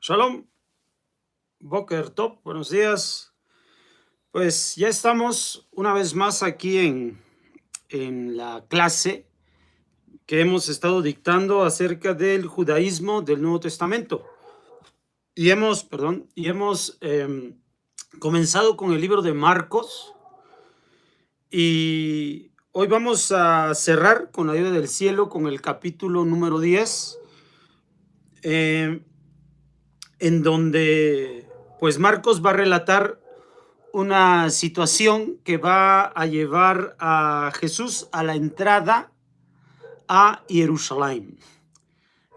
Shalom, Boker Top, buenos días. Pues ya estamos una vez más aquí en la clase que hemos estado dictando acerca del judaísmo del Nuevo Testamento. Y hemos comenzado con el libro de Marcos y hoy vamos a cerrar con la ayuda del cielo con el capítulo número 10, en donde pues Marcos va a relatar una situación que va a llevar a Jesús a la entrada a Jerusalén.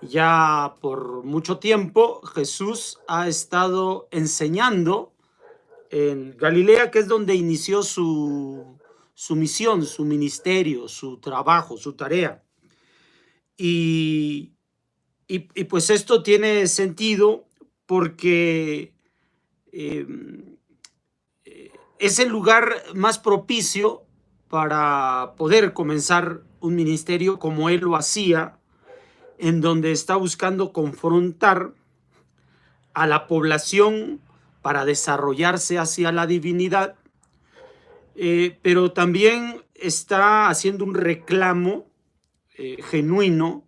Ya por mucho tiempo Jesús ha estado enseñando en Galilea, que es donde inició su misión, su ministerio, su trabajo, su tarea. Y pues esto tiene sentido porque eh, es el lugar más propicio para poder comenzar un ministerio como él lo hacía, en donde está buscando confrontar a la población para desarrollarse hacia la divinidad, pero también está haciendo un reclamo genuino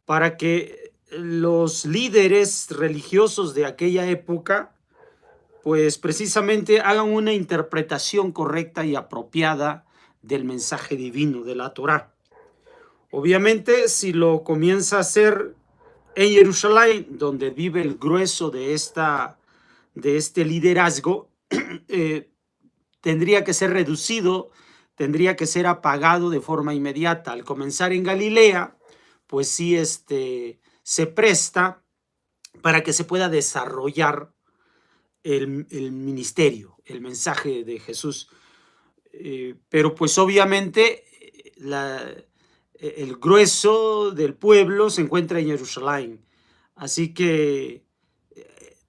para que los líderes religiosos de aquella época pues precisamente hagan una interpretación correcta y apropiada del mensaje divino de la Torá. Obviamente, si lo comienza a hacer en Jerusalén, donde vive el grueso de este liderazgo, tendría que ser reducido, tendría que ser apagado de forma inmediata. Al comenzar en Galilea, pues sí, se presta para que se pueda desarrollar el ministerio, el mensaje de Jesús. Pero pues obviamente el grueso del pueblo se encuentra en Jerusalén. Así que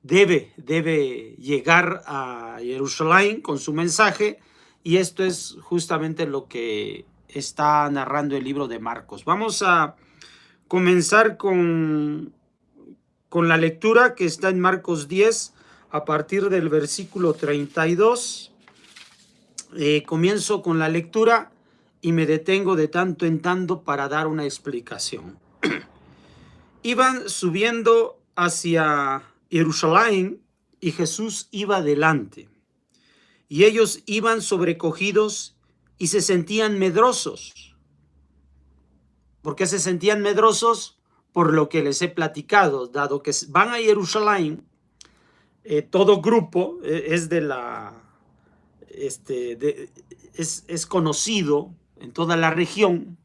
debe llegar a Jerusalén con su mensaje, y esto es justamente lo que está narrando el libro de Marcos. Vamos a comenzar con la lectura que está en Marcos 10 a partir del versículo 32. Comienzo con la lectura y me detengo de tanto en tanto para dar una explicación. Iban subiendo hacia Jerusalén y Jesús iba delante. Y ellos iban sobrecogidos y se sentían medrosos. ¿Por qué se sentían medrosos? Por lo que les he platicado, dado que van a Jerusalén, todo grupo es de la es conocido en toda la región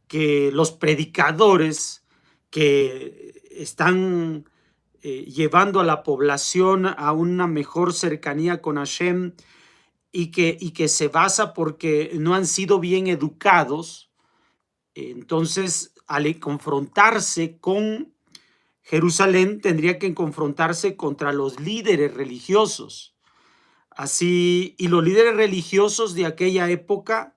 que los predicadores que están llevando a la población a una mejor cercanía con Hashem, y que se basa porque no han sido bien educados, entonces al confrontarse con Jerusalén tendría que confrontarse contra los líderes religiosos. Así, y los líderes religiosos de aquella época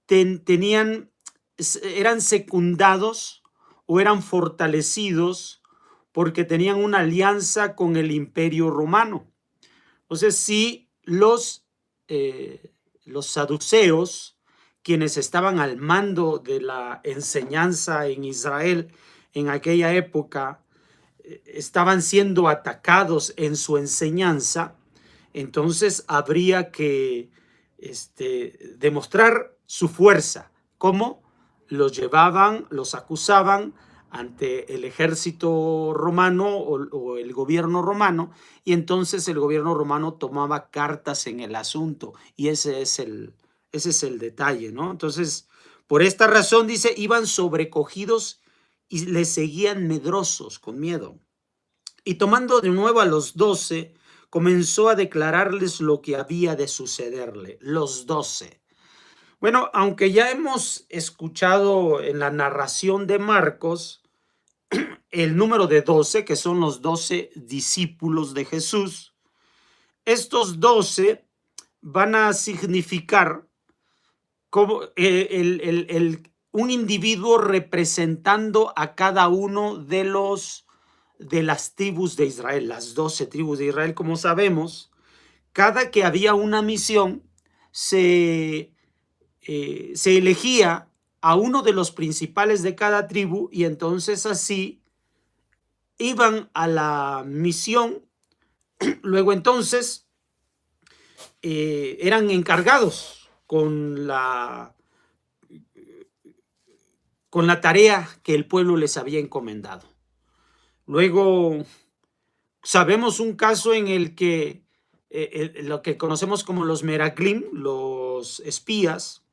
eran secundados o eran fortalecidos porque tenían una alianza con el Imperio Romano. Entonces, sí, los saduceos, quienes estaban al mando de la enseñanza en Israel en aquella época, estaban siendo atacados en su enseñanza. Entonces habría que demostrar su fuerza. ¿Cómo? Los llevaban, los acusaban ante el ejército romano o el gobierno romano, y entonces el gobierno romano tomaba cartas en el asunto, y ese es el detalle, ¿no? Entonces, por esta razón, dice, iban sobrecogidos y le seguían medrosos, con miedo. Y tomando de nuevo a los 12, comenzó a declararles lo que había de sucederle. Los 12. Bueno, aunque ya hemos escuchado en la narración de Marcos el número de 12, que son los 12 discípulos de Jesús, estos 12 van a significar como un individuo representando a cada uno de los de las tribus de Israel, las 12 tribus de Israel. Como sabemos, cada que había una misión, se elegía a uno de los principales de cada tribu y entonces así iban a la misión. Luego entonces eran encargados con la tarea que el pueblo les había encomendado. Luego sabemos un caso en el que lo que conocemos como los Meraglim, los espías,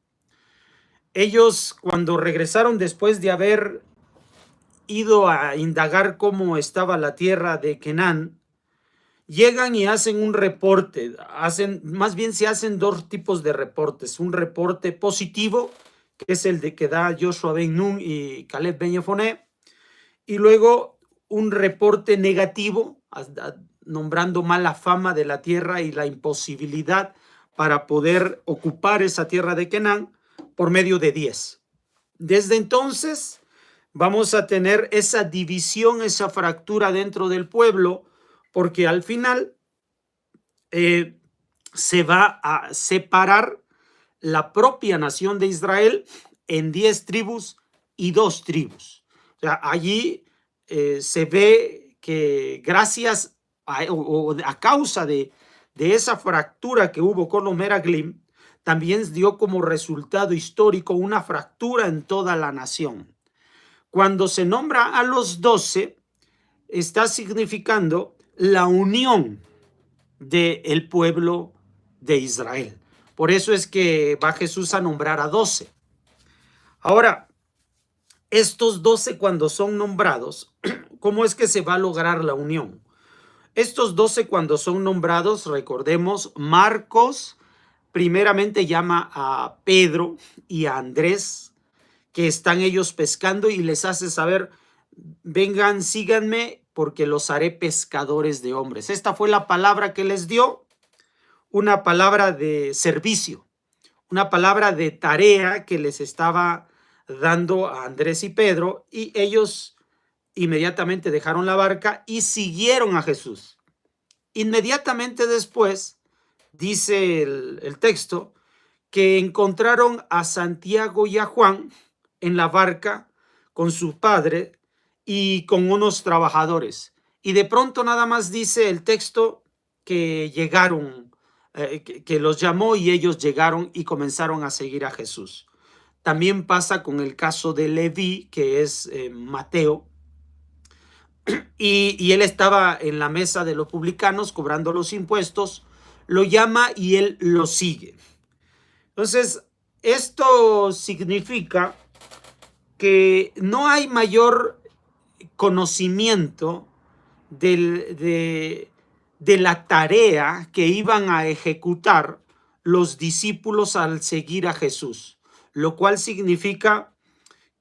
ellos cuando regresaron después de haber ido a indagar cómo estaba la tierra de Canaán, llegan y hacen un reporte. Más bien se hacen dos tipos de reportes. Un reporte positivo, que es el de que da Joshua ben Nun y Caleb ben Jefoné, y luego un reporte negativo, nombrando mala fama de la tierra y la imposibilidad para poder ocupar esa tierra de Canaán por medio de 10. Desde entonces vamos a tener esa división, esa fractura dentro del pueblo, porque al final se va a separar la propia nación de Israel en 10 tribus y 2 tribus. O sea, allí se ve que gracias a causa de esa fractura que hubo con los Meraglim, también dio como resultado histórico una fractura en toda la nación. Cuando se nombra a los 12, está significando la unión del pueblo de Israel. Por eso es que va Jesús a nombrar a 12. Ahora, estos 12 cuando son nombrados, ¿cómo es que se va a lograr la unión? Estos 12 cuando son nombrados, recordemos, Marcos primeramente llama a Pedro y a Andrés, que están ellos pescando, y les hace saber: vengan, síganme, porque los haré pescadores de hombres. Esta fue la palabra que les dio, una palabra de servicio, una palabra de tarea que les estaba dando a Andrés y Pedro, y ellos inmediatamente dejaron la barca y siguieron a Jesús. Inmediatamente después, dice el texto, que encontraron a Santiago y a Juan en la barca con su padre y con unos trabajadores. Y de pronto nada más dice el texto que llegaron, que los llamó y ellos llegaron y comenzaron a seguir a Jesús. También pasa con el caso de Leví, que es Mateo, y él estaba en la mesa de los publicanos cobrando los impuestos, lo llama y él lo sigue. Entonces, esto significa que no hay mayor conocimiento de la tarea que iban a ejecutar los discípulos al seguir a Jesús, lo cual significa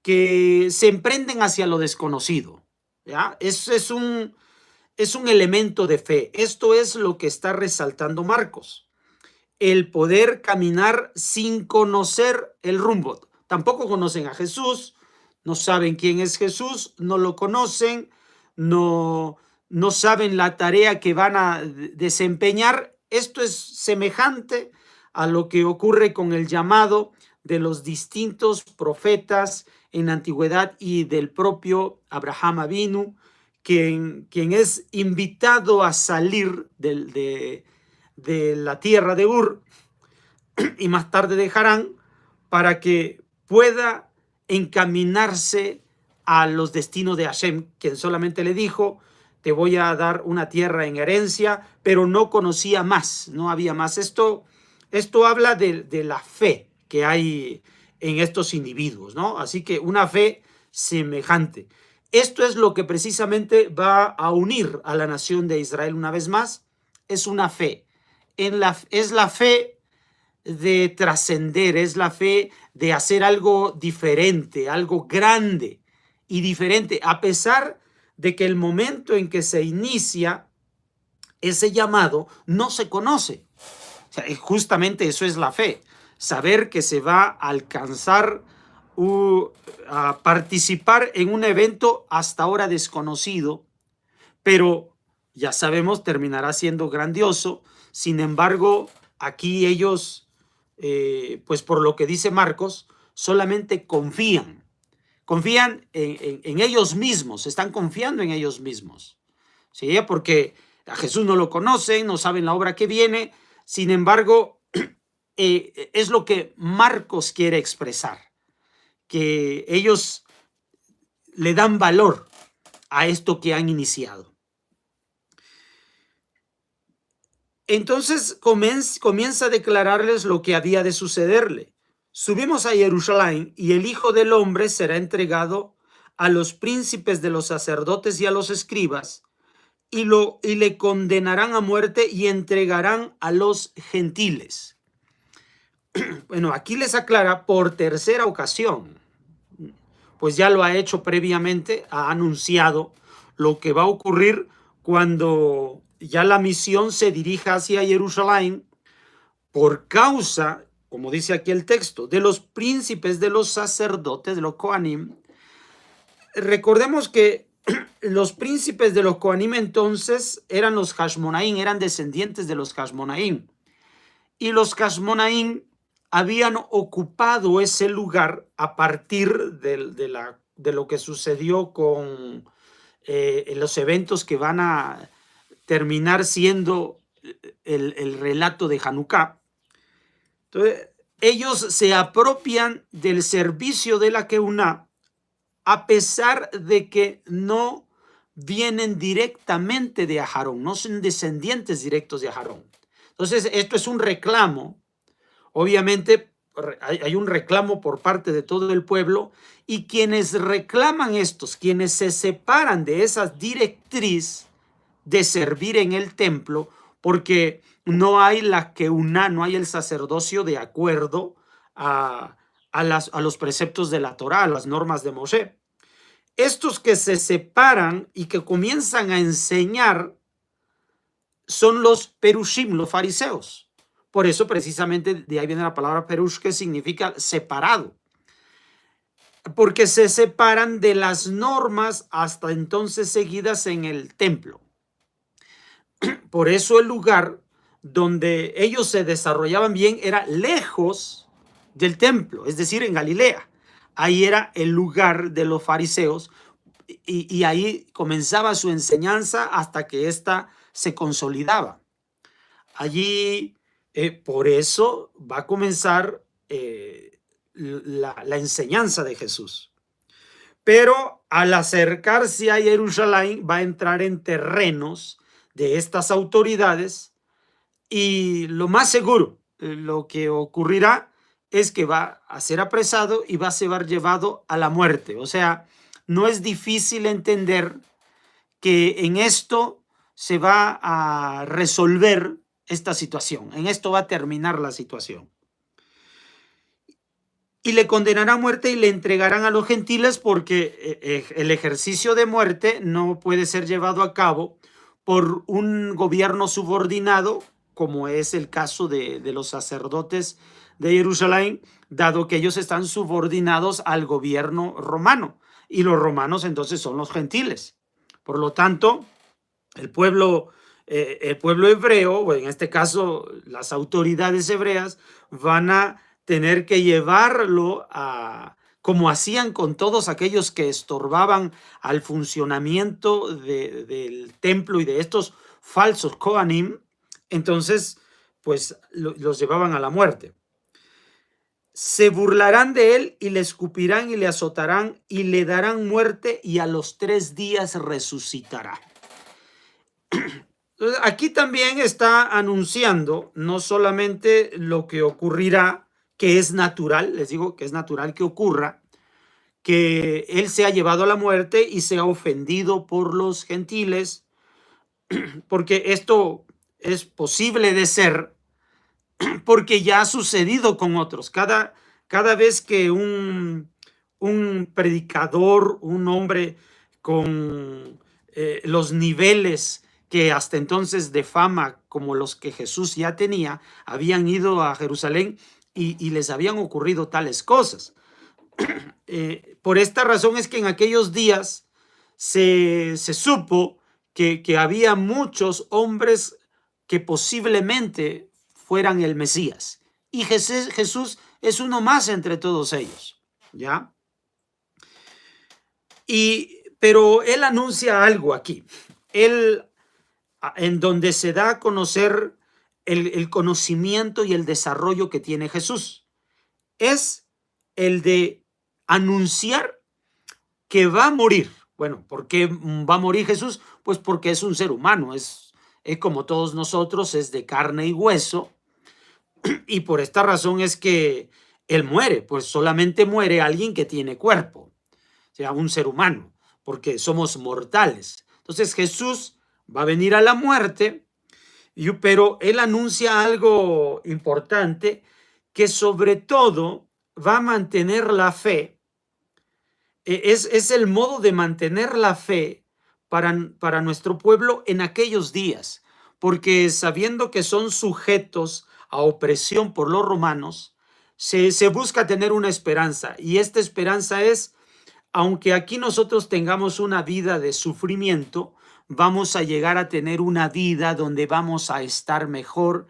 que se emprenden hacia lo desconocido, ¿ya? Eso es un elemento de fe. Esto es lo que está resaltando Marcos: el poder caminar sin conocer el rumbo. Tampoco conocen a Jesús, no saben quién es Jesús, no lo conocen, no saben la tarea que van a desempeñar. Esto es semejante a lo que ocurre con el llamado de los distintos profetas en la antigüedad y del propio Abraham Avinu, quien es invitado a salir de la tierra de Ur y más tarde de Harán, para que pueda encaminarse a los destinos de Hashem, quien solamente le dijo: te voy a dar una tierra en herencia, pero no conocía más, no había más. Esto habla de la fe que hay en estos individuos, ¿no? Así que una fe semejante. Esto es lo que precisamente va a unir a la nación de Israel una vez más. Es una fe. Es la fe de trascender, es la fe de hacer algo diferente, algo grande y diferente, a pesar de que el momento en que se inicia ese llamado no se conoce. O sea, justamente eso es la fe, saber que se va a alcanzar a participar en un evento hasta ahora desconocido, pero ya sabemos, terminará siendo grandioso. Sin embargo, aquí ellos, pues por lo que dice Marcos, solamente confían en ellos mismos, están confiando en ellos mismos, ¿sí? Porque a Jesús no lo conocen, no saben la obra que viene. Sin embargo, es lo que Marcos quiere expresar, que ellos le dan valor a esto que han iniciado. Entonces comienza a declararles lo que había de sucederle. Subimos a Jerusalén y el Hijo del Hombre será entregado a los príncipes de los sacerdotes y a los escribas, y le condenarán a muerte y entregarán a los gentiles. Bueno, aquí les aclara por tercera ocasión, pues ya lo ha hecho previamente, ha anunciado lo que va a ocurrir cuando ya la misión se dirija hacia Jerusalén por causa, como dice aquí el texto, de los príncipes de los sacerdotes, de los Kohanim. Recordemos que los príncipes de los Kohanim entonces eran los Hashmonaim, eran descendientes de los Hashmonaim. Y los Hashmonaim habían ocupado ese lugar a partir de lo que sucedió con los eventos que van a terminar siendo el relato de Hanukkah. Entonces, ellos se apropian del servicio de la Keuná a pesar de que no vienen directamente de Aharón, no son descendientes directos de Aharón. Entonces, esto es un reclamo. Obviamente, hay un reclamo por parte de todo el pueblo, y quienes reclaman estos, quienes se separan de esa directriz de servir en el templo, porque no hay la Keuná, no hay el sacerdocio de acuerdo a los preceptos de la Torá, a las normas de Moshe. Estos que se separan y que comienzan a enseñar son los perushim, los fariseos. Por eso precisamente de ahí viene la palabra perush, que significa separado, porque se separan de las normas hasta entonces seguidas en el templo. Por eso el lugar donde ellos se desarrollaban bien era lejos del templo, es decir, en Galilea. Ahí era el lugar de los fariseos, y ahí comenzaba su enseñanza hasta que ésta se consolidaba. Allí, por eso va a comenzar la enseñanza de Jesús. Pero al acercarse a Jerusalén va a entrar en terrenos de estas autoridades, y lo más seguro, lo que ocurrirá es que va a ser apresado y va a ser llevado a la muerte. O sea, no es difícil entender que en esto se va a resolver esta situación, en esto va a terminar la situación. Y le condenarán a muerte y le entregarán a los gentiles, porque el ejercicio de muerte no puede ser llevado a cabo por un gobierno subordinado, como es el caso de los sacerdotes de Jerusalén, dado que ellos están subordinados al gobierno romano, y los romanos entonces son los gentiles. Por lo tanto, el pueblo hebreo, o en este caso las autoridades hebreas, van a tener que llevarlo a, como hacían con todos aquellos que estorbaban al funcionamiento del templo y de estos falsos Kohanim. Entonces, pues los llevaban a la muerte. Se burlarán de él y le escupirán y le azotarán y le darán muerte, y a los 3 días resucitará. Aquí también está anunciando no solamente lo que ocurrirá, que es natural, les digo que es natural que ocurra, que él sea llevado a la muerte y sea ofendido por los gentiles, porque esto es posible de ser, porque ya ha sucedido con otros. Cada vez que un predicador, un hombre con los niveles que hasta entonces de fama como los que Jesús ya tenía, habían ido a Jerusalén y les habían ocurrido tales cosas. Por esta razón es que en aquellos días se supo que había muchos hombres que posiblemente fueran el Mesías. Y Jesús es uno más entre todos ellos, ¿ya? Pero él anuncia algo aquí. Él, en donde se da a conocer el conocimiento y el desarrollo que tiene Jesús, es el de anunciar que va a morir. Bueno, ¿por qué va a morir Jesús? Pues porque es un ser humano, es como todos nosotros, es de carne y hueso, y por esta razón es que él muere, pues solamente muere alguien que tiene cuerpo, o sea, un ser humano, porque somos mortales. Entonces Jesús va a venir a la muerte, pero él anuncia algo importante, que sobre todo va a mantener la fe. Es el modo de mantener la fe para nuestro pueblo en aquellos días, porque sabiendo que son sujetos a opresión por los romanos, se busca tener una esperanza, y esta esperanza es, aunque aquí nosotros tengamos una vida de sufrimiento, vamos a llegar a tener una vida donde vamos a estar mejor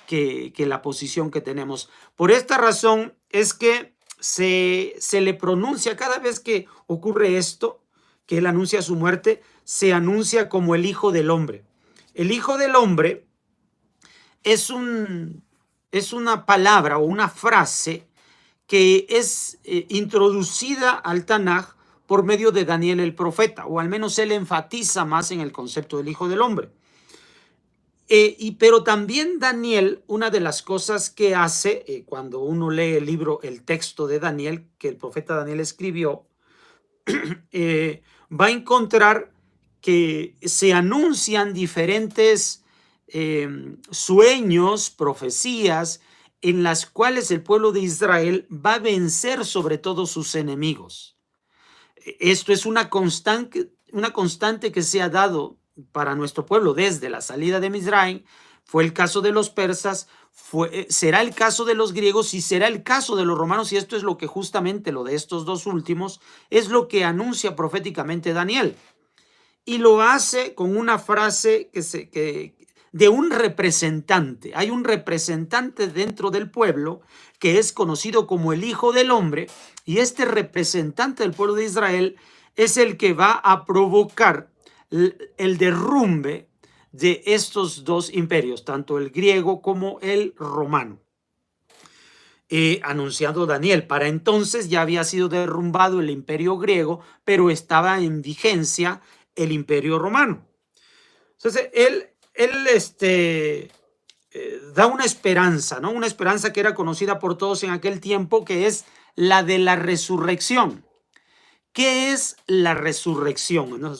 que la posición que tenemos. Por esta razón es que se le pronuncia cada vez que ocurre esto, que él anuncia su muerte, se anuncia como el Hijo del Hombre. El Hijo del Hombre es una palabra o una frase que es introducida al Tanaj por medio de Daniel el profeta, o al menos él enfatiza más en el concepto del Hijo del Hombre. Pero también Daniel, una de las cosas que hace cuando uno lee el libro, el texto de Daniel, que el profeta Daniel escribió, va a encontrar que se anuncian diferentes sueños, profecías, en las cuales el pueblo de Israel va a vencer sobre todos sus enemigos. Esto es una constante que se ha dado para nuestro pueblo desde la salida de Misraim. Fue el caso de los persas, será el caso de los griegos y será el caso de los romanos, y esto es lo que justamente lo de estos dos últimos es lo que anuncia proféticamente Daniel, y lo hace con una frase de un representante. Hay un representante dentro del pueblo que es conocido como el Hijo del Hombre, y este representante del pueblo de Israel es el que va a provocar el derrumbe de estos dos imperios, tanto el griego como el romano. Anunciado Daniel, para entonces ya había sido derrumbado el imperio griego, pero estaba en vigencia el imperio romano. Entonces él da una esperanza, ¿no? Una esperanza que era conocida por todos en aquel tiempo, que es la de la resurrección. ¿Qué es la resurrección?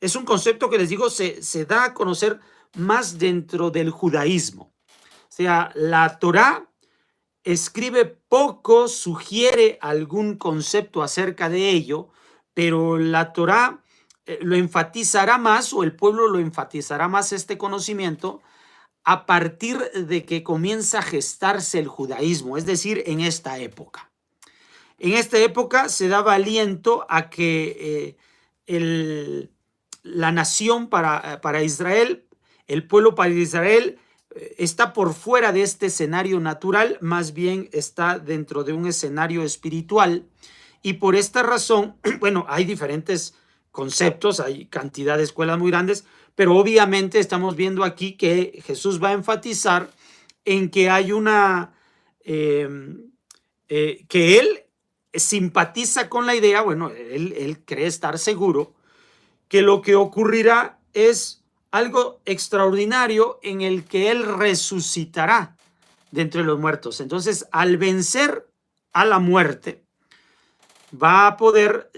Es un concepto que les digo, se da a conocer más dentro del judaísmo. O sea, la Torá escribe poco, sugiere algún concepto acerca de ello, pero la Torá lo enfatizará más, o el pueblo lo enfatizará más, este conocimiento, a partir de que comienza a gestarse el judaísmo, es decir, en esta época. En esta época se daba aliento a que la nación para Israel, el pueblo para Israel, está por fuera de este escenario natural, más bien está dentro de un escenario espiritual, y por esta razón, bueno, hay diferentes conceptos, hay cantidad de escuelas muy grandes, pero obviamente estamos viendo aquí que Jesús va a enfatizar en que hay que él simpatiza con la idea, bueno, él cree estar seguro que lo que ocurrirá es algo extraordinario en el que él resucitará de entre los muertos. Entonces, al vencer a la muerte, va a poder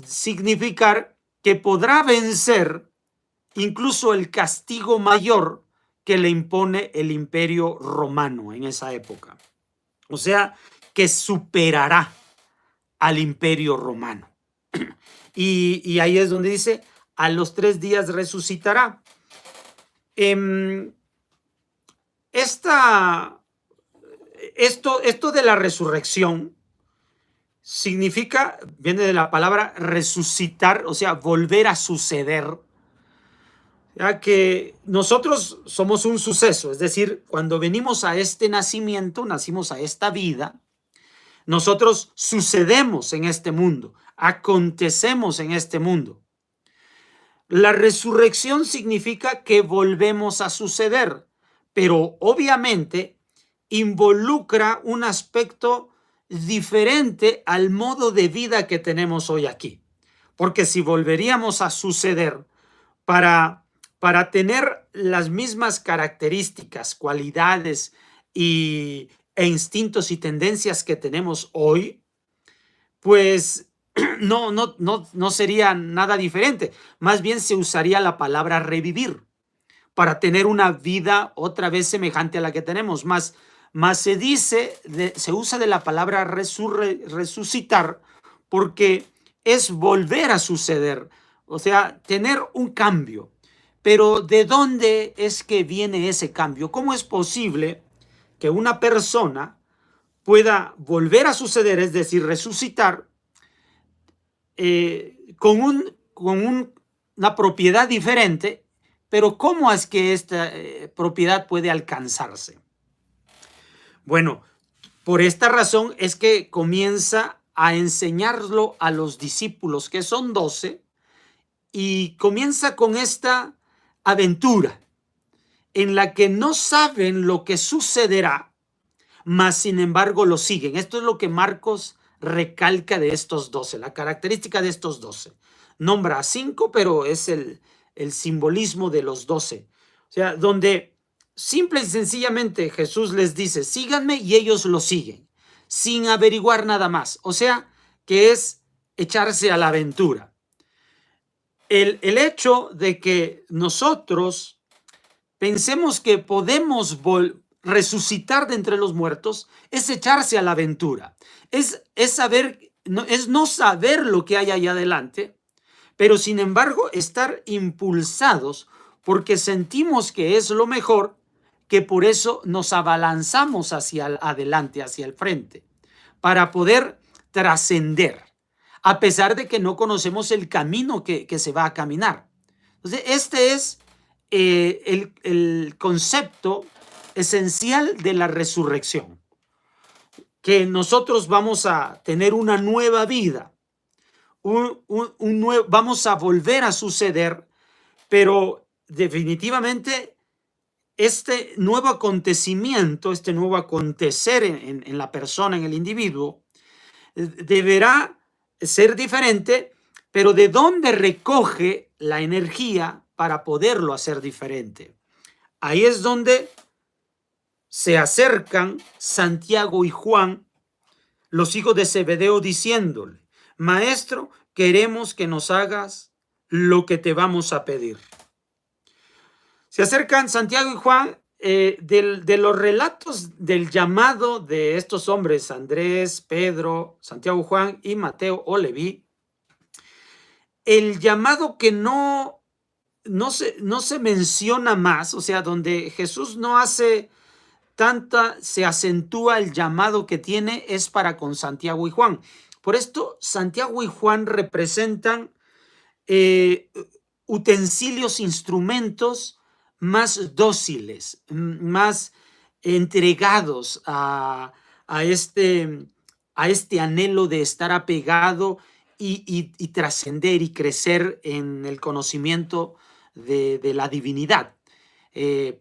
significar que podrá vencer incluso el castigo mayor que le impone el imperio romano en esa época. O sea, que superará al imperio romano. Y ahí es donde dice, a los 3 días resucitará. Esto de la resurrección significa, viene de la palabra resucitar, o sea, volver a suceder. ya que nosotros somos un suceso, es decir, cuando venimos a este nacimiento, nacimos a esta vida, nosotros sucedemos en este mundo, acontecemos en este mundo. La resurrección significa que volvemos a suceder, pero obviamente involucra un aspecto diferente al modo de vida que tenemos hoy aquí. Porque si volveríamos a suceder para, para tener las mismas características, cualidades e instintos y tendencias que tenemos hoy, pues no sería nada diferente. Más bien se usaría la palabra revivir para tener una vida otra vez semejante a la que tenemos. Más se dice, se usa de la palabra resucitar porque es volver a suceder, o sea, tener un cambio. Pero ¿de dónde es que viene ese cambio? ¿Cómo es posible que una persona pueda volver a suceder, es decir, resucitar, una propiedad diferente, pero ¿cómo es que esta propiedad puede alcanzarse? Bueno, por esta razón es que comienza a enseñarlo a los discípulos, que son 12, y comienza con esta aventura en la que no saben lo que sucederá, mas sin embargo lo siguen. Esto es lo que Marcos recalca de estos 12, la característica de estos 12. Nombra a 5, pero es el simbolismo de los 12. O sea, donde simple y sencillamente Jesús les dice, síganme, y ellos lo siguen, sin averiguar nada más. O sea, que es echarse a la aventura. El hecho de que nosotros pensemos que podemos resucitar de entre los muertos es echarse a la aventura, es saber, es no saber lo que hay allá adelante, pero sin embargo estar impulsados porque sentimos que es lo mejor, que por eso nos abalanzamos hacia adelante, hacia el frente, para poder trascender, a pesar de que no conocemos el camino que se va a caminar. Entonces, este es el concepto esencial de la resurrección, que nosotros vamos a tener una nueva vida, vamos a volver a suceder, pero definitivamente este nuevo acontecimiento, este nuevo acontecer en la persona, en el individuo, deberá ser diferente, pero ¿de dónde recoge la energía para poderlo hacer diferente? Ahí es donde se acercan Santiago y Juan, los hijos de Zebedeo, diciéndole, Maestro, queremos que nos hagas lo que te vamos a pedir. Se acercan Santiago y Juan. De los relatos del llamado de estos hombres, Andrés, Pedro, Santiago, Juan y Mateo o Leví, el llamado que no se menciona más, o sea, donde Jesús no hace se acentúa el llamado que tiene, es para con Santiago y Juan. Por esto, Santiago y Juan representan utensilios, instrumentos más dóciles, más entregados a este anhelo de estar apegado y trascender y crecer en el conocimiento de la divinidad.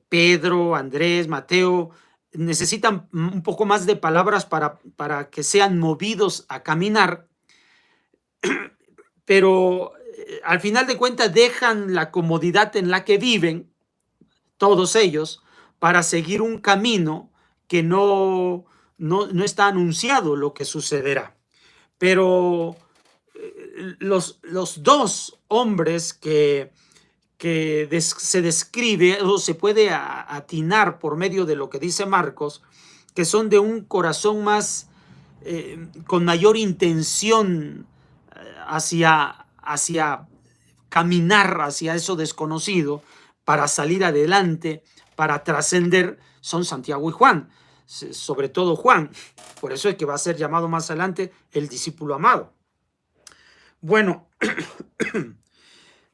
Pedro, Andrés, Mateo necesitan un poco más de palabras para que sean movidos a caminar, pero al final de cuentas dejan la comodidad en la que viven todos ellos para seguir un camino que no está anunciado lo que sucederá. Pero los dos hombres que se describe o se puede atinar por medio de lo que dice Marcos, que son de un corazón más, con mayor intención hacia caminar hacia eso desconocido, para salir adelante, para trascender, son Santiago y Juan, sobre todo Juan. Por eso es que va a ser llamado más adelante el discípulo amado. Bueno,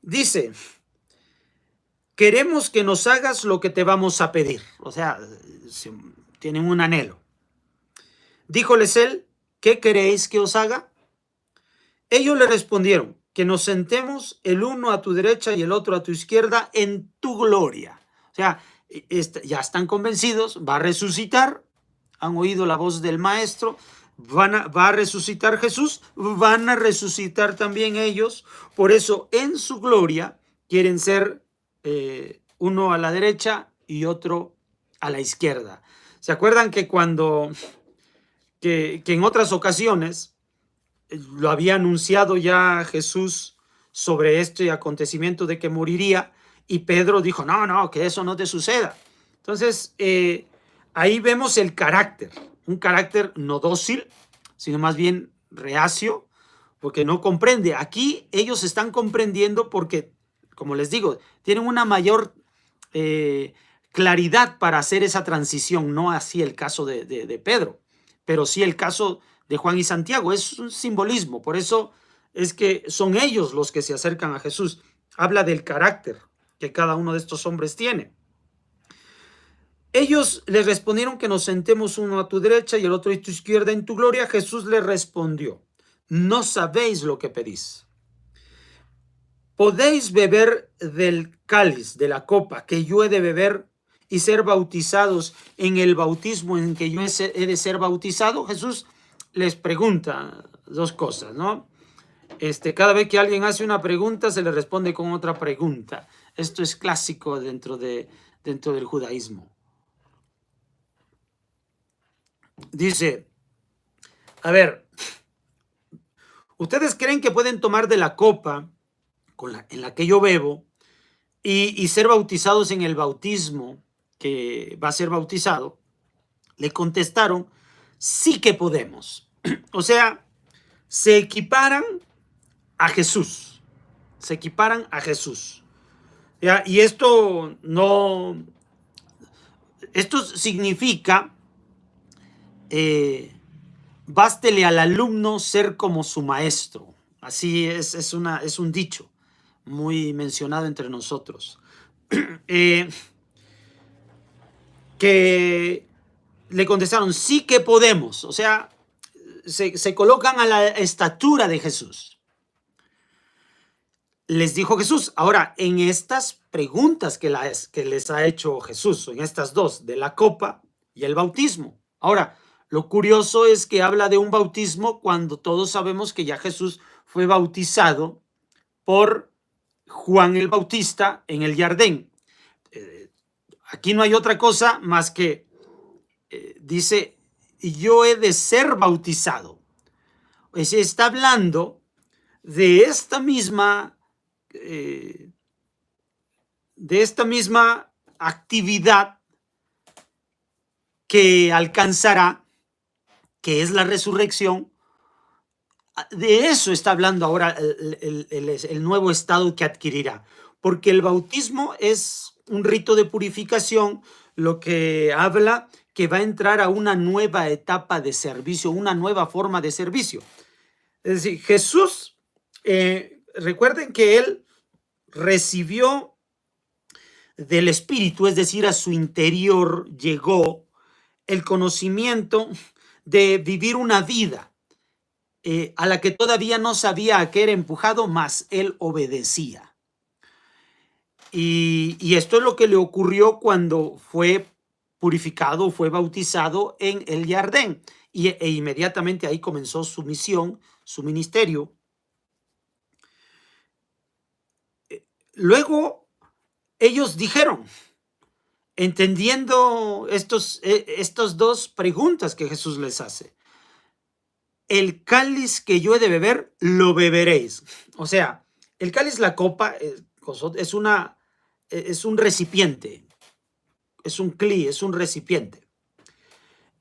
dice, queremos que nos hagas lo que te vamos a pedir. O sea, tienen un anhelo. Díjoles él, ¿qué queréis que os haga? Ellos le respondieron, que nos sentemos el uno a tu derecha y el otro a tu izquierda en tu gloria. O sea, ya están convencidos, va a resucitar, han oído la voz del maestro, va a resucitar Jesús, van a resucitar también ellos. Por eso en su gloria quieren ser uno a la derecha y otro a la izquierda. ¿Se acuerdan que que en otras ocasiones lo había anunciado ya Jesús sobre este acontecimiento de que moriría, y Pedro dijo, no, que eso no te suceda? Entonces, ahí vemos el carácter, un carácter no dócil, sino más bien reacio, porque no comprende. Aquí ellos están comprendiendo porque, como les digo, tienen una mayor claridad para hacer esa transición, no así el caso de Pedro, pero sí el caso de Juan y Santiago. Es un simbolismo, por eso es que son ellos los que se acercan a Jesús. Habla del carácter que cada uno de estos hombres tiene. Ellos le respondieron que nos sentemos uno a tu derecha y el otro a tu izquierda en tu gloria. Jesús le respondió, no sabéis lo que pedís. ¿Podéis beber del cáliz, de la copa que yo he de beber y ser bautizados en el bautismo en que yo he de ser bautizado? Jesús les pregunta dos cosas, ¿no? Cada vez que alguien hace una pregunta, se le responde con otra pregunta. Esto es clásico dentro del judaísmo. Dice, a ver, ¿ustedes creen que pueden tomar de la copa en la que yo bebo y ser bautizados en el bautismo que va a ser bautizado? Le contestaron, sí que podemos. O sea, se equiparan a Jesús. Se equiparan a Jesús. ¿Ya? Y esto significa, bástele al alumno ser como su maestro. Así es un dicho muy mencionado entre nosotros. Que le contestaron, sí que podemos. O sea, se colocan a la estatura de Jesús. Les dijo Jesús. Ahora, en estas preguntas que les ha hecho Jesús, en estas dos, de la copa y el bautismo. Ahora, lo curioso es que habla de un bautismo cuando todos sabemos que ya Jesús fue bautizado por Juan el Bautista en el Jardín. Aquí no hay otra cosa más que dice, yo he de ser bautizado. Se está hablando de esta misma actividad que alcanzará, que es la resurrección. De eso está hablando ahora el nuevo estado que adquirirá, porque el bautismo es un rito de purificación, lo que habla que va a entrar a una nueva etapa de servicio, una nueva forma de servicio. Es decir, Jesús, recuerden que él recibió del Espíritu, es decir, a su interior llegó el conocimiento de vivir una vida a la que todavía no sabía a qué era empujado, mas él obedecía. Y esto es lo que le ocurrió cuando fue purificado, fue bautizado en el Jardín. E inmediatamente ahí comenzó su misión, su ministerio. Luego ellos dijeron, entendiendo estas dos preguntas que Jesús les hace, el cáliz que yo he de beber, lo beberéis. O sea, el cáliz, la copa, es un recipiente, es un cli, es un recipiente.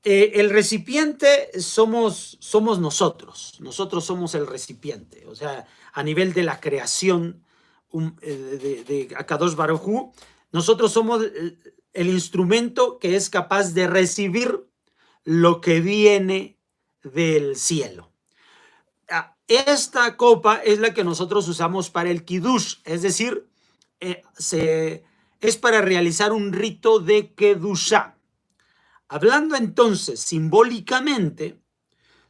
El recipiente somos nosotros somos el recipiente. O sea, a nivel de la creación de Akadosh Baruj Hu, nosotros somos el instrumento que es capaz de recibir lo que viene del cielo. Esta copa es la que nosotros usamos para el kiddush, es decir, es para realizar un rito de Kedushá. Hablando entonces simbólicamente,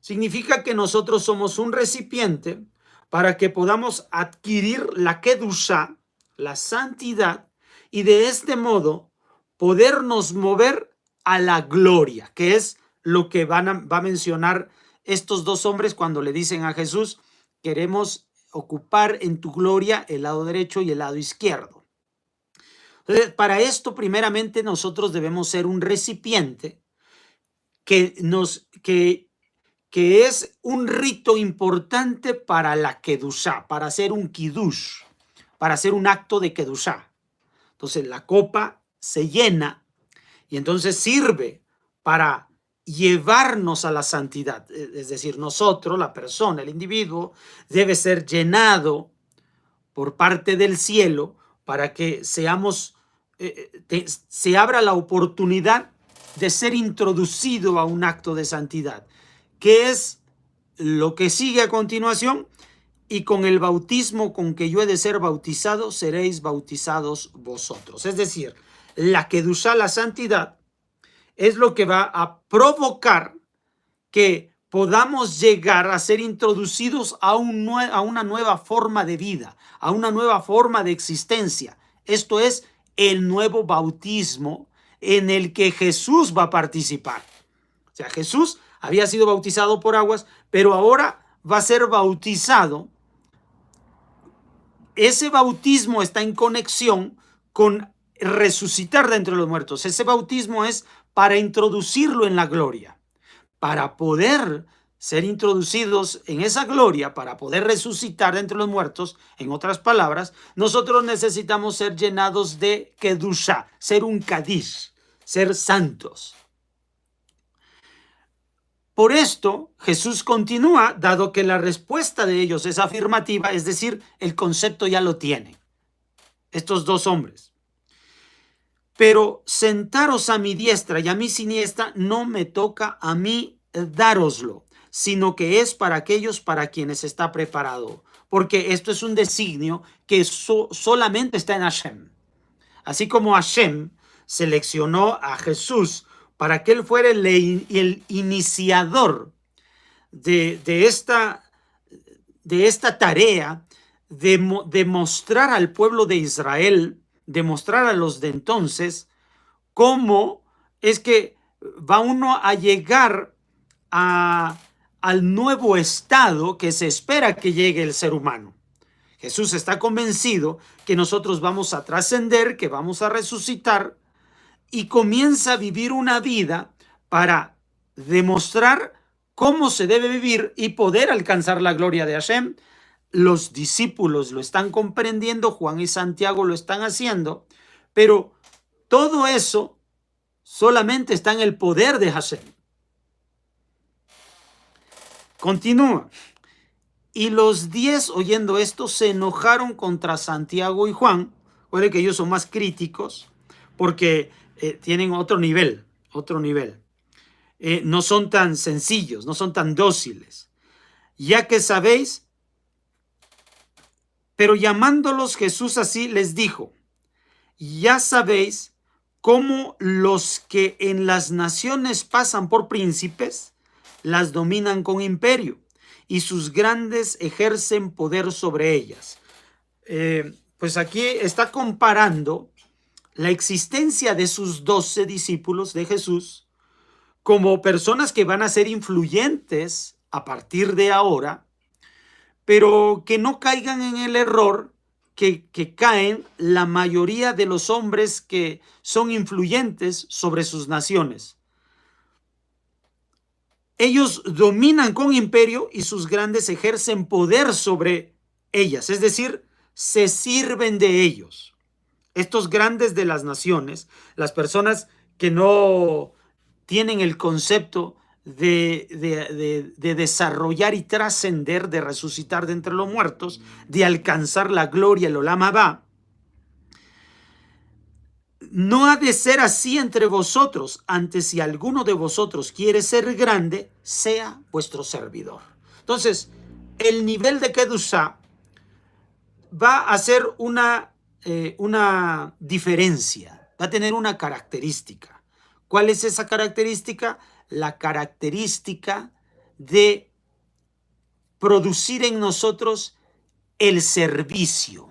significa que nosotros somos un recipiente para que podamos adquirir la Kedushá, la santidad, y de este modo podernos mover a la gloria, que es lo que va a mencionar estos dos hombres cuando le dicen a Jesús: queremos ocupar en tu gloria el lado derecho y el lado izquierdo. Entonces, para esto, primeramente, nosotros debemos ser un recipiente que es un rito importante para la Kedushá, para hacer un Kiddush, para hacer un acto de Kedushá. Entonces, la copa se llena y entonces sirve para llevarnos a la santidad. Es decir, nosotros, la persona, el individuo, debe ser llenado por parte del cielo para que se abra la oportunidad de ser introducido a un acto de santidad, que es lo que sigue a continuación: y con el bautismo con que yo he de ser bautizado, seréis bautizados vosotros. Es decir, la Kedushá, la santidad, es lo que va a provocar que podamos llegar a ser introducidos a una nueva forma de vida, a una nueva forma de existencia. Esto es el nuevo bautismo en el que Jesús va a participar. O sea, Jesús había sido bautizado por aguas, pero ahora va a ser bautizado. Ese bautismo está en conexión con resucitar de entre los muertos. Ese bautismo es para introducirlo en la gloria. Para poder ser introducidos en esa gloria, para poder resucitar de entre los muertos, en otras palabras, nosotros necesitamos ser llenados de Kedushá, ser un Kadish, ser santos. Por esto, Jesús continúa, dado que la respuesta de ellos es afirmativa, es decir, el concepto ya lo tienen estos dos hombres. Pero sentaros a mi diestra y a mi siniestra no me toca a mí dároslo, sino que es para aquellos para quienes está preparado, porque esto es un designio que solamente está en Hashem. Así como Hashem seleccionó a Jesús para que él fuera el iniciador de esta tarea de mostrar al pueblo de Israel, de mostrar a los de entonces cómo es que va uno a llegar al nuevo estado que se espera que llegue el ser humano. Jesús está convencido que nosotros vamos a trascender, que vamos a resucitar, y comienza a vivir una vida para demostrar cómo se debe vivir y poder alcanzar la gloria de Hashem. Los discípulos lo están comprendiendo, Juan y Santiago lo están haciendo, pero todo eso solamente está en el poder de Hashem. Continúa. Y los 10, oyendo esto, se enojaron contra Santiago y Juan. Puede que ellos son más críticos porque tienen otro nivel. No son tan sencillos, no son tan dóciles. Ya que sabéis, pero llamándolos Jesús así les dijo: ya sabéis cómo los que en las naciones pasan por príncipes, las dominan con imperio, y sus grandes ejercen poder sobre ellas. Pues aquí está comparando la existencia de sus 12 discípulos de Jesús como personas que van a ser influyentes a partir de ahora, pero que no caigan en el error que caen la mayoría de los hombres que son influyentes sobre sus naciones. Ellos dominan con imperio y sus grandes ejercen poder sobre ellas, es decir, se sirven de ellos. Estos grandes de las naciones, las personas que no tienen el concepto de desarrollar y trascender, de resucitar de entre los muertos, de alcanzar la gloria, el Olam Abba. No ha de ser así entre vosotros, antes si alguno de vosotros quiere ser grande, sea vuestro servidor. Entonces, el nivel de Kedushá va a ser una una diferencia, va a tener una característica. ¿Cuál es esa característica? La característica de producir en nosotros el servicio,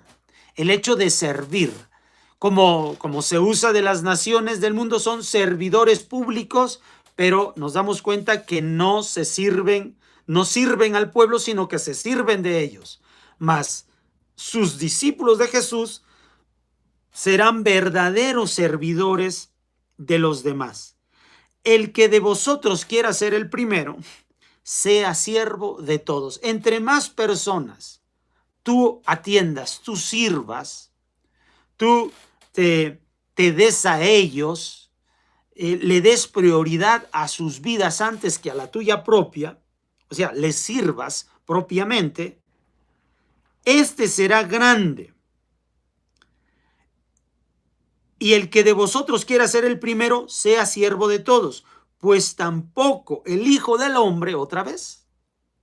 el hecho de servir. Como se usa de las naciones del mundo, son servidores públicos, pero nos damos cuenta que no sirven al pueblo, sino que se sirven de ellos. Mas sus discípulos de Jesús serán verdaderos servidores de los demás. El que de vosotros quiera ser el primero, sea siervo de todos. Entre más personas tú atiendas, tú sirvas, tú te des a ellos, le des prioridad a sus vidas antes que a la tuya propia, o sea, les sirvas propiamente, este será grande. Y el que de vosotros quiera ser el primero, sea siervo de todos, pues tampoco el Hijo del Hombre, otra vez,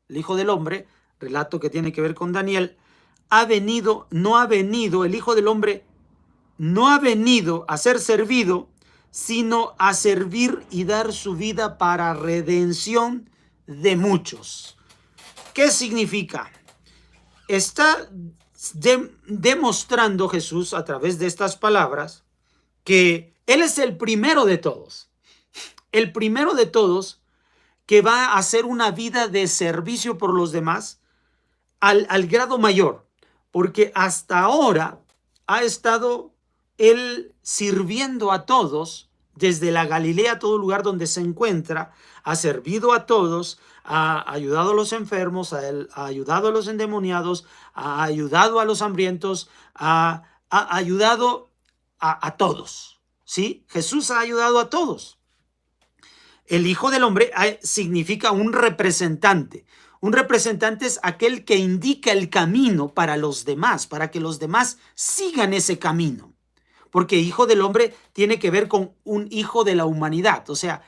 el Hijo del Hombre, relato que tiene que ver con Daniel, el Hijo del Hombre no ha venido a ser servido, sino a servir y dar su vida para redención de muchos. ¿Qué significa? Está demostrando Jesús a través de estas palabras que Él es el primero de todos que va a hacer una vida de servicio por los demás al grado mayor, porque hasta ahora ha estado Él sirviendo a todos, desde la Galilea, todo lugar donde se encuentra, ha servido a todos, ha ayudado a los enfermos, ha ayudado a los endemoniados, ha ayudado a los hambrientos, ha ayudado a todos, ¿sí? Jesús ha ayudado a todos. El Hijo del Hombre significa un representante. Un representante es aquel que indica el camino para los demás, para que los demás sigan ese camino. Porque Hijo del Hombre tiene que ver con un hijo de la humanidad, o sea,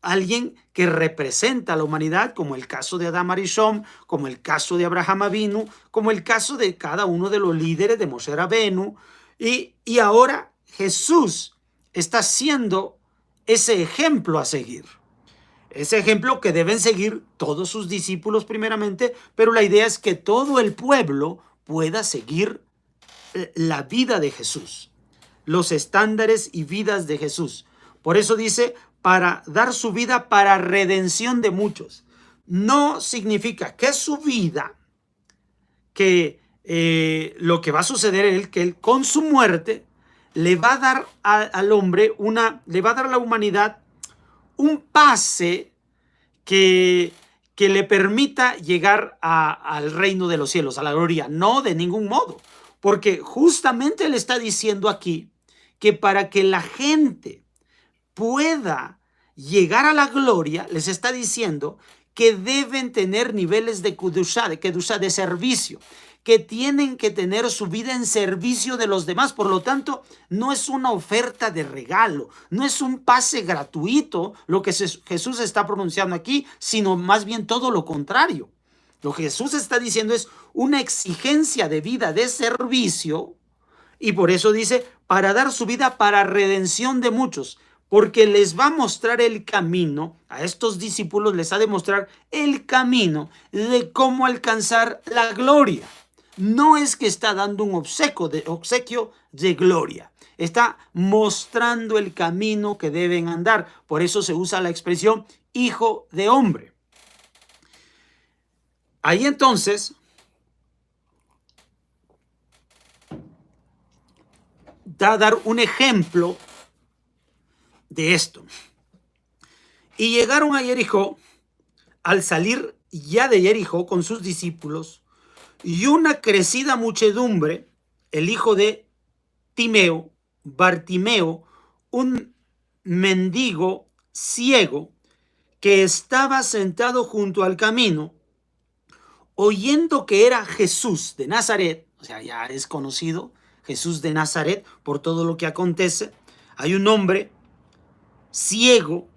alguien que representa a la humanidad, como el caso de Adam Arishon, como el caso de Abraham Avinu, como el caso de cada uno de los líderes de Moshe Rabenu. Y ahora Jesús está siendo ese ejemplo a seguir. Ese ejemplo que deben seguir todos sus discípulos primeramente, pero la idea es que todo el pueblo pueda seguir la vida de Jesús, los estándares y vidas de Jesús. Por eso dice, para dar su vida para redención de muchos. No significa que su vida, que lo que va a suceder es que él con su muerte le va a dar al hombre le va a dar a la humanidad un pase que le permita llegar al reino de los cielos, a la gloria. No, de ningún modo, porque justamente le está diciendo aquí que para que la gente pueda llegar a la gloria, les está diciendo que deben tener niveles de kedushá, de servicio, que tienen que tener su vida en servicio de los demás. Por lo tanto, no es una oferta de regalo, no es un pase gratuito lo que Jesús está pronunciando aquí, sino más bien todo lo contrario. Lo que Jesús está diciendo es una exigencia de vida de servicio, y por eso dice, para dar su vida para redención de muchos, porque les va a mostrar el camino, a estos discípulos les ha de mostrar el camino de cómo alcanzar la gloria. No es que está dando un obsequio de gloria, está mostrando el camino que deben andar. Por eso se usa la expresión Hijo de Hombre. Ahí entonces da a dar un ejemplo de esto. Y llegaron a Jericó. Al salir ya de Jericó con sus discípulos y una crecida muchedumbre, el hijo de Timeo, Bartimeo, un mendigo ciego que estaba sentado junto al camino, oyendo que era Jesús de Nazaret, o sea, ya es conocido Jesús de Nazaret por todo lo que acontece. Hay un hombre ciego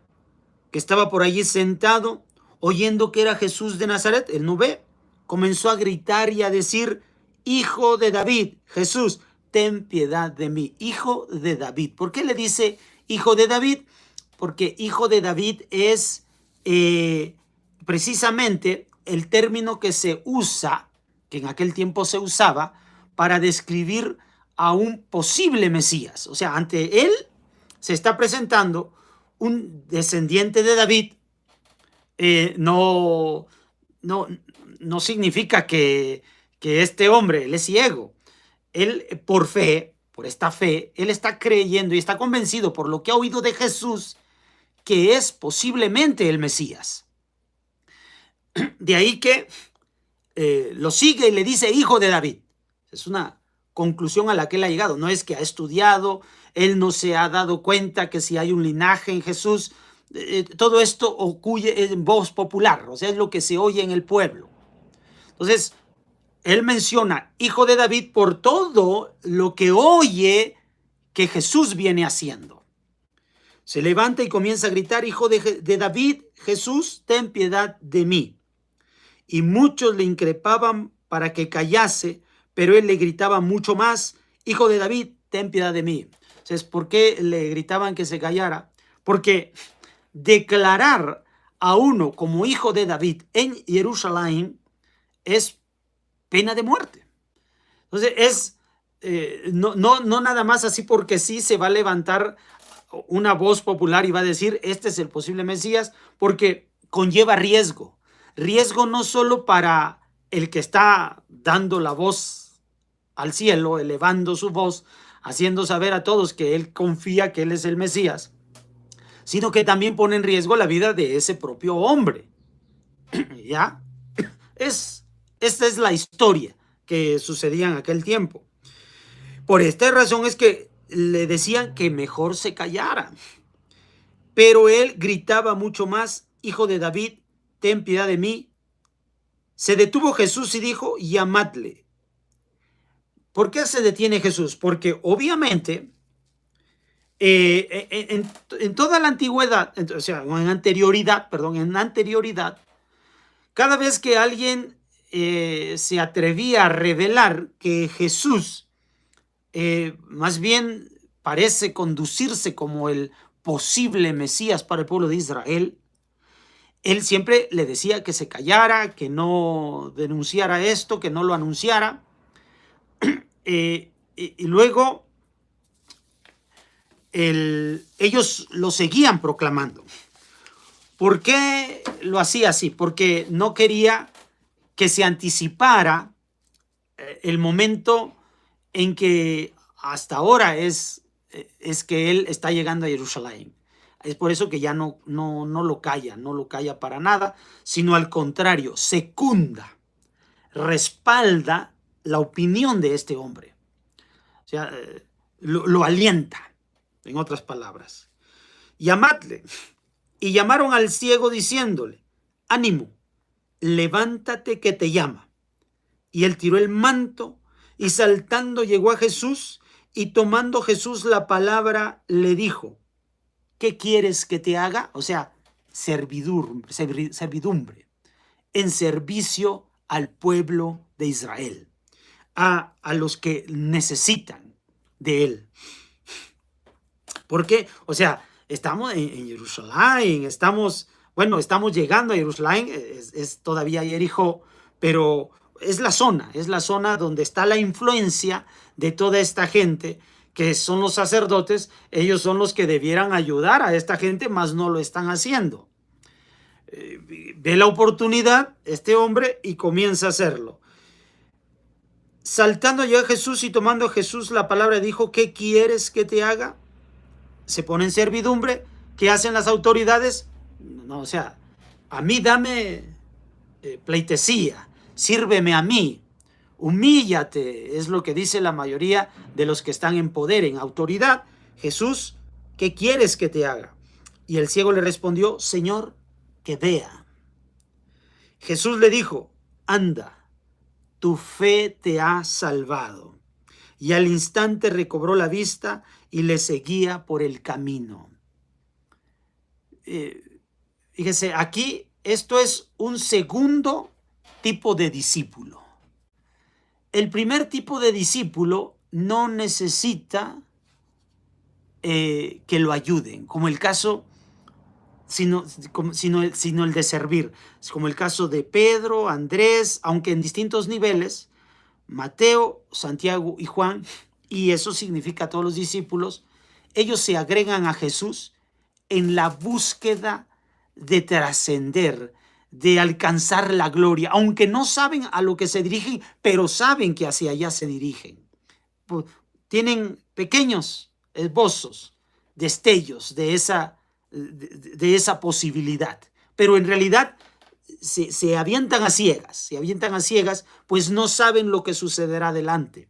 que estaba por allí sentado, oyendo que era Jesús de Nazaret. Él no ve, comenzó a gritar y a decir, Hijo de David, Jesús, ten piedad de mí. Hijo de David. ¿Por qué le dice hijo de David? Porque hijo de David es precisamente el término que se usa, que en aquel tiempo se usaba, para describir a un posible Mesías. O sea, ante él se está presentando un descendiente de David. No significa que este hombre, él es ciego. Él, por fe, por esta fe, él está creyendo y está convencido por lo que ha oído de Jesús que es posiblemente el Mesías. De ahí que lo sigue y le dice hijo de David. Es una conclusión a la que él ha llegado. No es que ha estudiado, él no se ha dado cuenta que si hay un linaje en Jesús, todo esto ocurre en voz popular, o sea, es lo que se oye en el pueblo. Entonces, él menciona hijo de David por todo lo que oye que Jesús viene haciendo. Se levanta y comienza a gritar, hijo de David, Jesús, ten piedad de mí. Y muchos le increpaban para que callase, pero él le gritaba mucho más, hijo de David, ten piedad de mí. Entonces, ¿por qué le gritaban que se callara? Porque declarar a uno como hijo de David en Jerusalén es pena de muerte. Entonces, no nada más así porque sí se va a levantar una voz popular y va a decir, este es el posible Mesías, porque conlleva riesgo. Riesgo no solo para el que está dando la voz al cielo, elevando su voz, haciendo saber a todos que él confía que él es el Mesías, sino que también pone en riesgo la vida de ese propio hombre. ¿Ya? Esta es la historia que sucedía en aquel tiempo. Por esta razón es que le decían que mejor se callara. Pero él gritaba mucho más, hijo de David, ten piedad de mí. Se detuvo Jesús y dijo, llamadle. ¿Por qué se detiene Jesús? Porque obviamente en toda la antigüedad, o sea, en anterioridad, cada vez que alguien se atrevía a revelar que Jesús más bien parece conducirse como el posible Mesías para el pueblo de Israel, él siempre le decía que se callara, que no denunciara esto, que no lo anunciara. Y luego ellos lo seguían proclamando. ¿Por qué lo hacía así? Porque no quería que se anticipara el momento en que hasta ahora es que él está llegando a Jerusalén. Es por eso que ya no lo calla para nada, sino al contrario, secunda, respalda la opinión de este hombre. O sea, lo alienta, en otras palabras. Llamadle. Y llamaron al ciego diciéndole, ánimo, levántate que te llama. Y él tiró el manto y saltando llegó a Jesús y tomando Jesús la palabra le dijo, ¿qué quieres que te haga? O sea, servidumbre en servicio al pueblo de Israel, a los que necesitan de él. ¿Por qué? O sea, estamos en Jerusalén, estamos llegando a Jerusalén, es todavía Jericó, pero es la zona donde está la influencia de toda esta gente, que son los sacerdotes. Ellos son los que debieran ayudar a esta gente, mas no lo están haciendo. Ve la oportunidad este hombre y comienza a hacerlo. Saltando llegó a Jesús y tomando a Jesús la palabra dijo, ¿qué quieres que te haga? Se pone en servidumbre. ¿Qué hacen las autoridades? No, o sea, a mí dame pleitesía, sírveme a mí, humíllate, es lo que dice la mayoría de los que están en poder, en autoridad. Jesús, ¿qué quieres que te haga? Y el ciego le respondió, Señor, que vea. Jesús le dijo, anda, tu fe te ha salvado. Y al instante recobró la vista y le seguía por el camino. Fíjese, aquí esto es un segundo tipo de discípulo. El primer tipo de discípulo no necesita que lo ayuden, como el caso, sino el de servir, como el caso de Pedro, Andrés, aunque en distintos niveles, Mateo, Santiago y Juan, y eso significa todos los discípulos, ellos se agregan a Jesús en la búsqueda de trascender, de alcanzar la gloria, aunque no saben a lo que se dirigen, pero saben que hacia allá se dirigen. Tienen pequeños esbozos, destellos de esa posibilidad, pero en realidad se avientan a ciegas, pues no saben lo que sucederá adelante.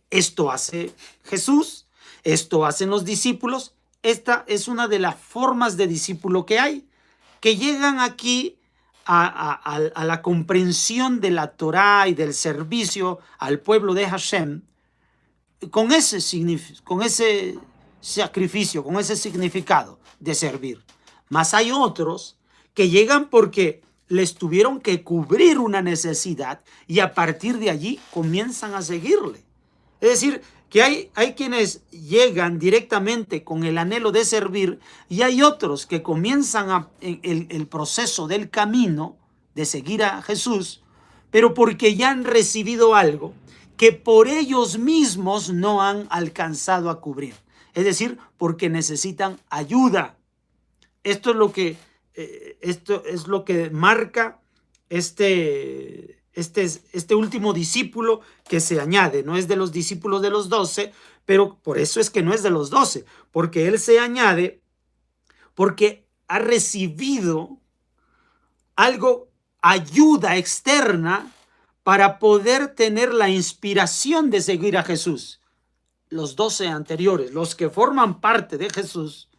Esto hace Jesús, esto hacen los discípulos. Esta es una de las formas de discípulo que hay, que llegan aquí a la comprensión de la Torá y del servicio al pueblo de Hashem con ese sacrificio, con ese significado de servir. Mas hay otros que llegan porque les tuvieron que cubrir una necesidad y a partir de allí comienzan a seguirle. Es decir, que hay quienes llegan directamente con el anhelo de servir y hay otros que comienzan el proceso del camino de seguir a Jesús, pero porque ya han recibido algo que por ellos mismos no han alcanzado a cubrir. Es decir, porque necesitan ayuda. Esto es lo que marca este último discípulo que se añade. No es de los discípulos de los 12, pero por eso es que no es de los 12, porque él se añade porque ha recibido algo, ayuda externa para poder tener la inspiración de seguir a Jesús. Los 12 anteriores, los que forman parte de Jesús,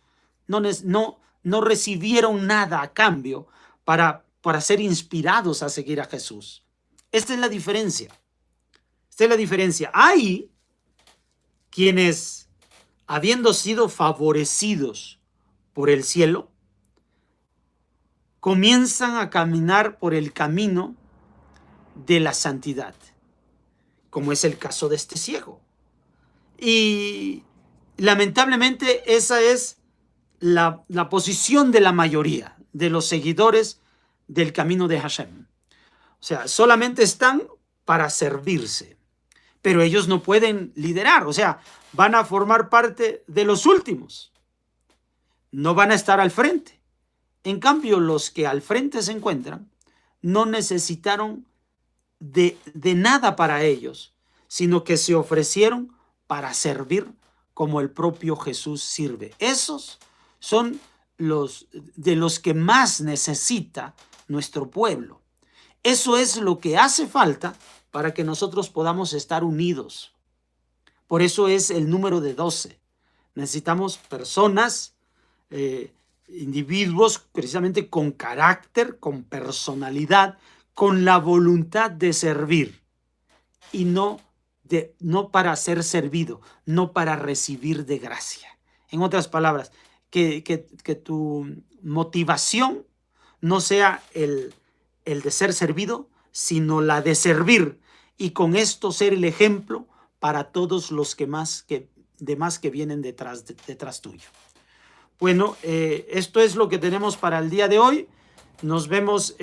no recibieron nada a cambio para ser inspirados a seguir a Jesús. Esta es la diferencia. Hay quienes, habiendo sido favorecidos por el cielo, comienzan a caminar por el camino de la santidad, como es el caso de este ciego. Y lamentablemente esa es la posición de la mayoría de los seguidores del camino de Hashem. O sea, solamente están para servirse, pero ellos no pueden liderar, o sea, van a formar parte de los últimos, no van a estar al frente. En cambio, los que al frente se encuentran no necesitaron de nada para ellos, sino que se ofrecieron para servir como el propio Jesús sirve. Esos son los que más necesita nuestro pueblo. Eso es lo que hace falta para que nosotros podamos estar unidos. Por eso es el número de 12. Necesitamos personas, individuos precisamente con carácter, con personalidad, con la voluntad de servir y no para ser servido, no para recibir de gracia. En otras palabras, que tu motivación no sea el de ser servido, sino la de servir y con esto ser el ejemplo para todos los demás que vienen detrás tuyo. Bueno, esto es lo que tenemos para el día de hoy. Nos vemos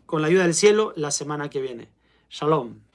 con la ayuda del cielo la semana que viene. Shalom.